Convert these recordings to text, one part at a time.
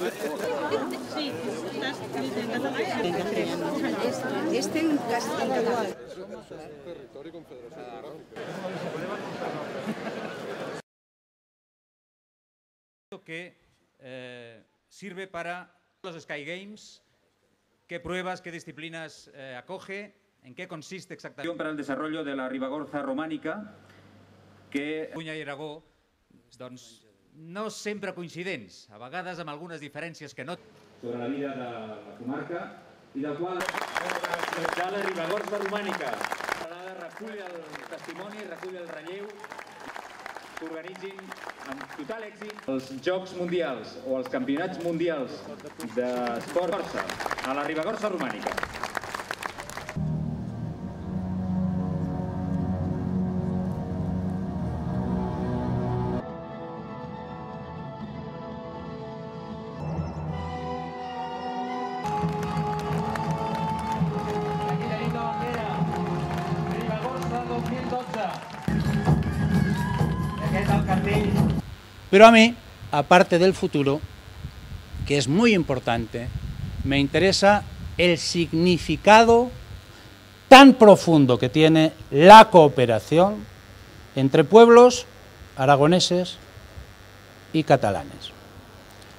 Sí, estás en catalán. En castellano. Este en catalán. Territori Confederació Geogràfica. Que sirve para los Sky Games. ¿Qué pruebas, qué disciplinas acoge? ¿En qué consiste exactamente? Para el desarrollo de la Ribagorza románica, que Catalunya i Aragó doncs, no sempre coincidents, a vegades amb algunes diferències que no... Sobre la vida de la comarca i del qual... De la Ribagorza romànica. Recull el testimoni, recull el relleu, s'organitzin amb total èxit els Jocs Mundials o els Campionats Mundials d'Esport a la Ribagorza romànica. Pero a mí, aparte del futuro, que es muy importante, me interesa el significado tan profundo que tiene la cooperación entre pueblos aragoneses y catalanes.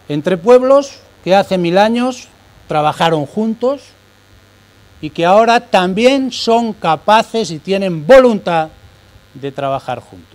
Entre pueblos que hace 1000 años trabajaron juntos y que ahora también son capaces y tienen voluntad de trabajar juntos.